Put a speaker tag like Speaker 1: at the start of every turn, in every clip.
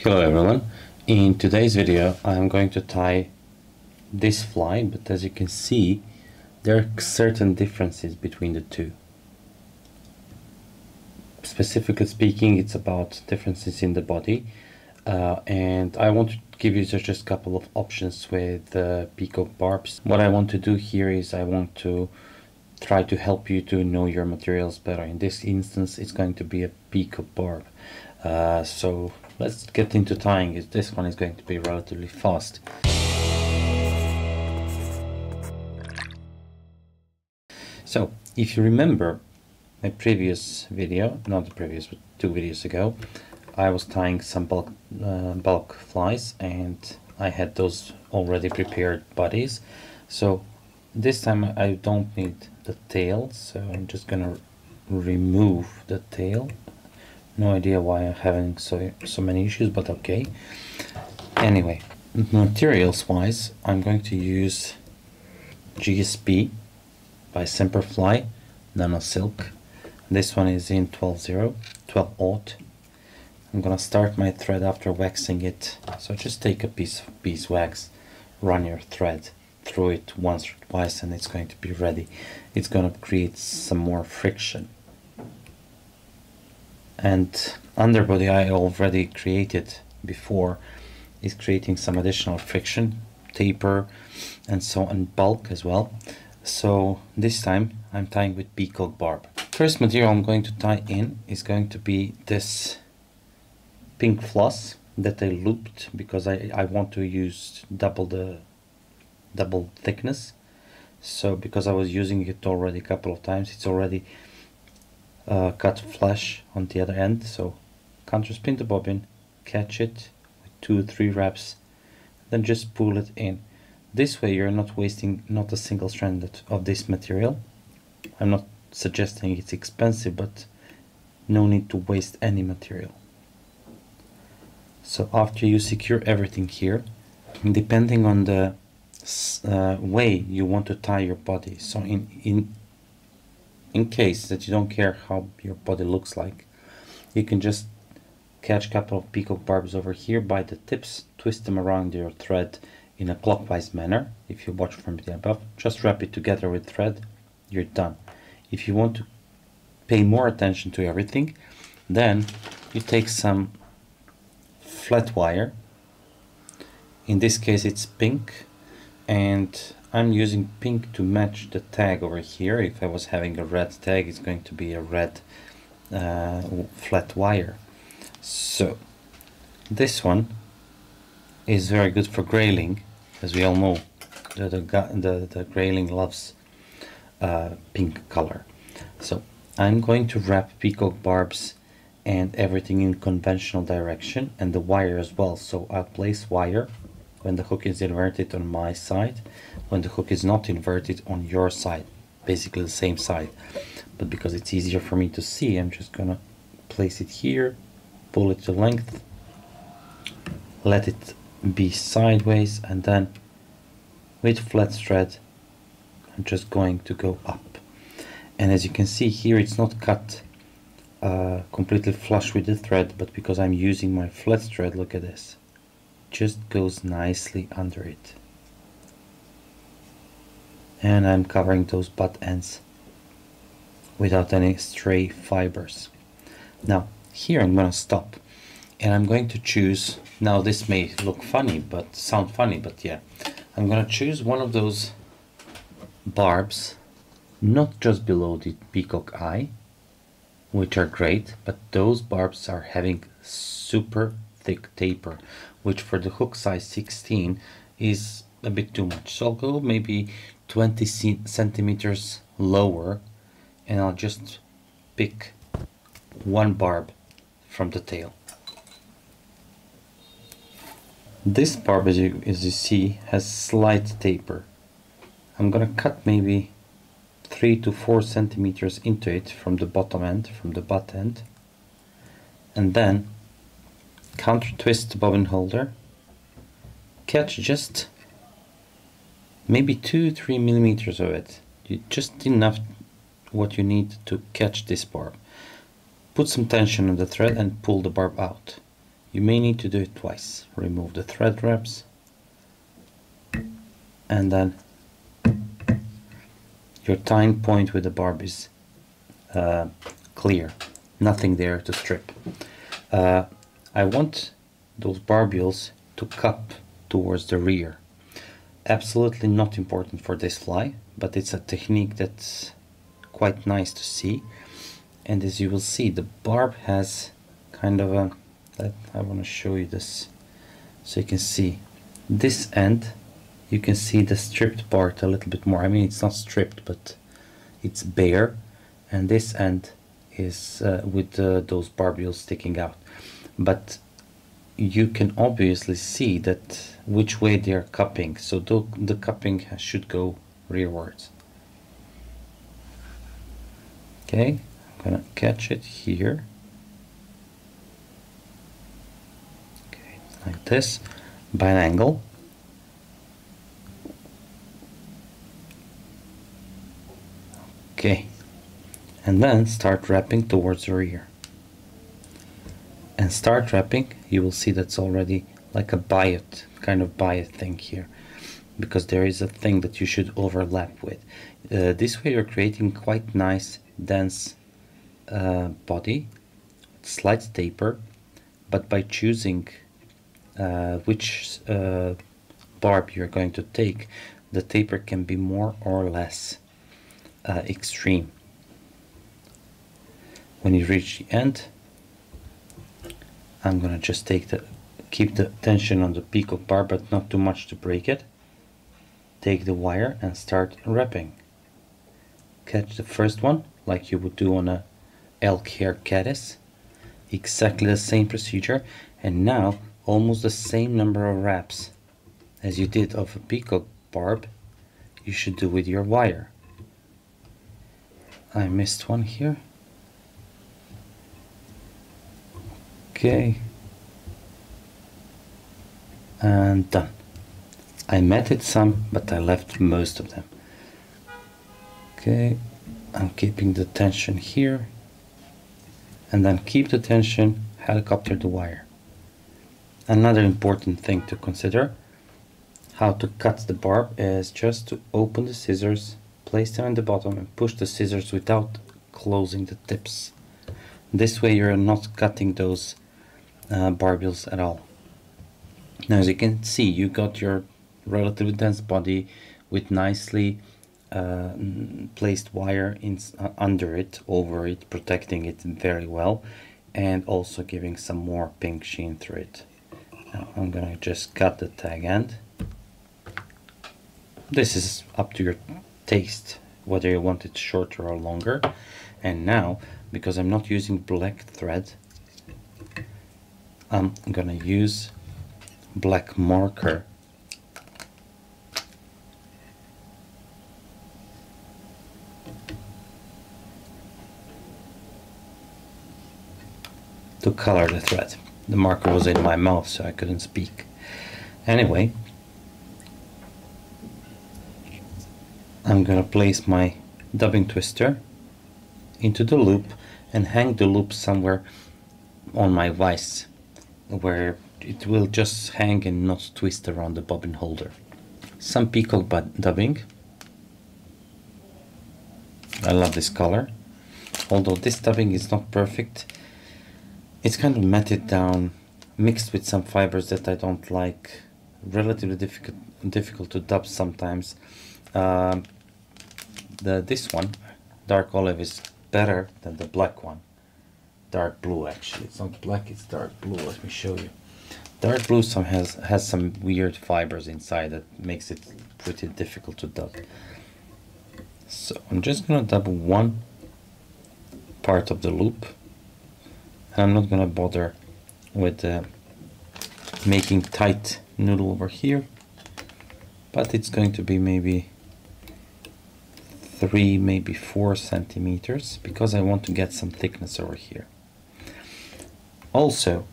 Speaker 1: Hello everyone, in today's video I'm going to tie this fly, but as you can see there are certain differences between the two. Specifically speaking, it's about differences in the body, and I want to give you just a couple of options with the Peacock barbs. What I want to do here is I want to try to help you to know your materials better. In this instance it's going to be a Peacock barb. So let's get into tying it. This one is going to be relatively fast. So if you remember my previous video, not the previous but 2 videos ago, I was tying some bulk flies and I had those already prepared bodies. So this time I don't need the tail, so I'm just gonna remove the tail. No idea why I'm having so many issues, but okay. Anyway, materials wise, I'm going to use GSP by Semperfli Nano Silk. This one is in 12/0. I'm gonna start my thread after waxing it. So just take a piece of beeswax, run your thread through it once or twice, and it's going to be ready. It's gonna create some more friction. And underbody I already created before is creating some additional friction, taper, and so on, bulk as well. So this time I'm tying with Peacock barb. First material I'm going to tie in is going to be this pink floss that I looped because I want to use double thickness. So because I was using it already a couple of times, it's already cut flush on the other end. So counterspin the bobbin, catch it with 2-3 wraps, then just pull it in. This way you're not wasting not a single strand of this material. I'm not suggesting it's expensive, but no need to waste any material. So after you secure everything here, depending on the way you want to tie your body, so in case that you don't care how your body looks like, you can just catch a couple of Peacock barbs over here by the tips, twist them around your thread in a clockwise manner. If you watch from the above, just wrap it together with thread, you're done. If you want to pay more attention to everything, then you take some flat wire. In this case it's pink, and I'm using pink to match the tag over here. If I was having a red tag, it's going to be a red flat wire. So this one is very good for grayling, as we all know. The grayling loves pink color. So I'm going to wrap Peacock barbs and everything in conventional direction, and the wire as well. So I'll place wire when the hook is inverted on my side, when the hook is not inverted on your side, basically the same side. But because it's easier for me to see, I'm just gonna place it here, pull it to length, let it be sideways, and then with flat thread I'm just going to go up. And as you can see here, it's not cut completely flush with the thread, but because I'm using my flat thread, look at this, just goes nicely under it. And I'm covering those butt ends without any stray fibers. Now here I'm gonna stop, and I'm going to choose, now this may look funny but sound funny, but yeah, I'm gonna choose one of those barbs, not just below the peacock eye, which are great, but those barbs are having super thick taper, which for the hook size 16 is a bit too much. So I'll go maybe 20 centimeters lower, and I'll just pick one barb from the tail. This barb, as you see, has slight taper. I'm gonna cut maybe 3 to 4 centimeters into it from the bottom end, from the butt end, and then counter twist the bobbin holder, catch just maybe 2-3 millimeters of it, just enough what you need to catch this barb. Put some tension on the thread and pull the barb out. You may need to do it twice. Remove the thread wraps, and then your tying point with the barb is clear, nothing there to strip. I want those barbules to cup towards the rear. Absolutely not important for this fly, but it's a technique that's quite nice to see. And as you will see, the barb has kind of a, I want to show you this so you can see this end. You can see the stripped part a little bit more. I mean, it's not stripped, but it's bare, and this end is with those barbules sticking out. But you can obviously see that which way they are cupping, so the cupping should go rearwards. Okay, I'm gonna catch it here. Okay, like this, by an angle. Okay, and then start wrapping towards the rear. And start wrapping, you will see that's already like a biot, kind of biot thing here, because there is a thing that you should overlap with. This way you're creating quite nice, dense body, slight taper, but by choosing which barb you're going to take, the taper can be more or less extreme. When you reach the end, I'm gonna just keep the tension on the peacock barb, but not too much to break it. Take the wire and start wrapping. Catch the first one like you would do on a elk hair caddis. Exactly the same procedure, and now almost the same number of wraps as you did of a peacock barb you should do with your wire. I missed one here. Okay, and done. I matted some, but I left most of them. Okay, I'm keeping the tension here, and then keep the tension, helicopter the wire. Another important thing to consider, how to cut the barb, is just to open the scissors, place them in the bottom, and push the scissors without closing the tips. This way you're not cutting those barbules at all. Now, as you can see, you got your relatively dense body with nicely placed wire under it, over it, protecting it very well, and also giving some more pink sheen through it. Now I'm gonna just cut the tag end. This is up to your taste, whether you want it shorter or longer. And now, because I'm not using black thread, I'm gonna use black marker to color the thread. The marker was in my mouth, so I couldn't speak. Anyway, I'm gonna place my dubbing twister into the loop and hang the loop somewhere on my vise where it will just hang and not twist around the bobbin holder. Some peacock dubbing. I love this color. Although this dubbing is not perfect, it's kind of matted down, mixed with some fibers that I don't like. Relatively difficult to dub sometimes. This one, dark olive, is better than the black one. Dark blue, actually. It's not black, it's dark blue. Let me show you. Dark blue has some weird fibers inside that makes it pretty difficult to dub. So I'm just gonna dub one part of the loop, and I'm not gonna bother with making tight noodle over here, but it's going to be maybe 3, maybe 4 centimeters, because I want to get some thickness over here. Also,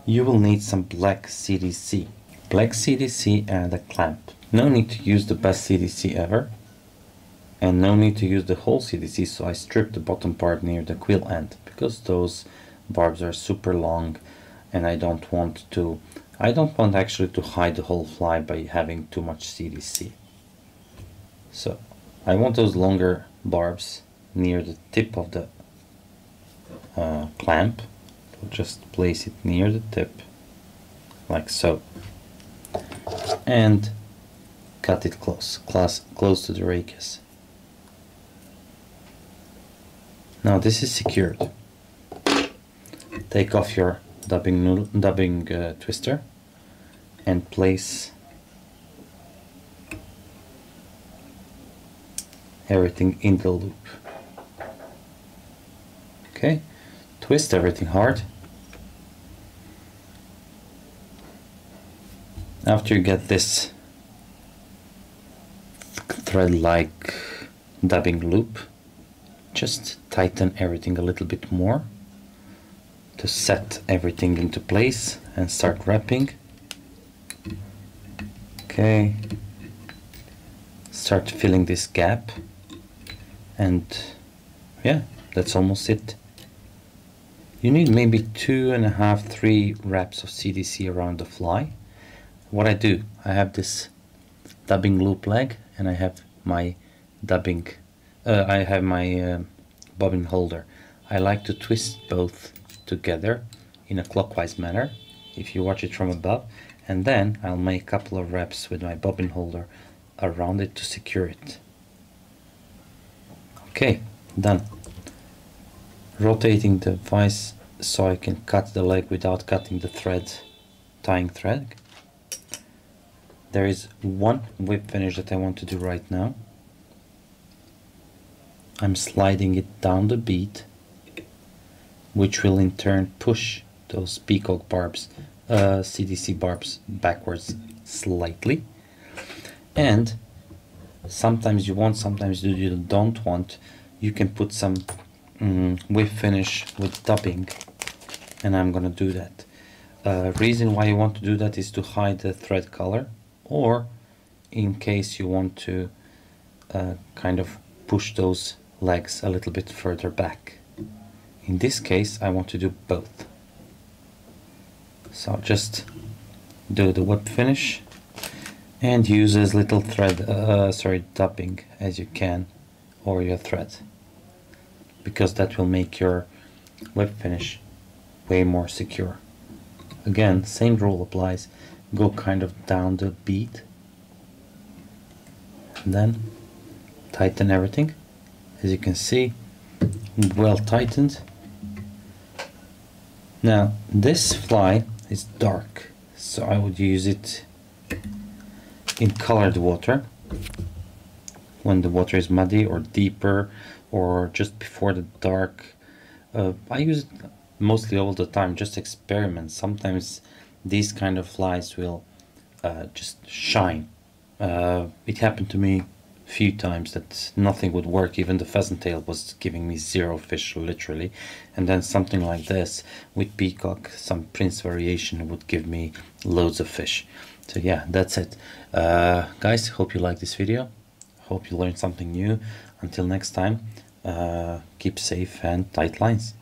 Speaker 1: you will need some black CDC. Black CDC and a clamp. No need to use the best CDC ever, and no need to use the whole CDC, so I stripped the bottom part near the quill end, because those barbs are super long and I don't want actually to hide the whole fly by having too much CDC. So I want those longer barbs near the tip of the clamp. So just place it near the tip, like so, and cut it close to the rachis. Now this is secured. Take off your dubbing twister and place everything in the loop. Okay, twist everything hard. After you get this thread-like dubbing loop, just tighten everything a little bit more to set everything into place and start wrapping. Okay, start filling this gap, and yeah, that's almost it. You need maybe 2.5, 3 wraps of CDC around the fly. What I do, I have this dubbing loop leg, and I have my dubbing bobbin holder. I like to twist both together in a clockwise manner, if you watch it from above, and then I'll make a couple of wraps with my bobbin holder around it to secure it. Okay, done. Rotating the vise so I can cut the leg without cutting the thread, tying thread. There is one whip finish that I want to do right now. I'm sliding it down the bead, which will in turn push those peacock barbs, CDC barbs backwards slightly. And sometimes you want, sometimes you don't want. You can put some whip finish with dubbing, and I'm gonna do that. Reason why you want to do that is to hide the thread color, or in case you want to kind of push those legs a little bit further back. In this case I want to do both. So just do the whip finish and use as little thread, dubbing as you can, or your thread, because that will make your whip finish way more secure. Again, same rule applies. Go kind of down the bead, and then tighten everything. As you can see, well tightened. Now this fly is dark, so I would use it in colored water when the water is muddy or deeper, or just before the dark. I use it mostly all the time, just experiment. Sometimes these kind of flies will just shine. It happened to me a few times that nothing would work. Even the pheasant tail was giving me 0 fish, literally, and then something like this with peacock, some prince variation, would give me loads of fish. So yeah, that's it. Guys, hope you like this video. Hope you learned something new. Until next time, keep safe and tight lines.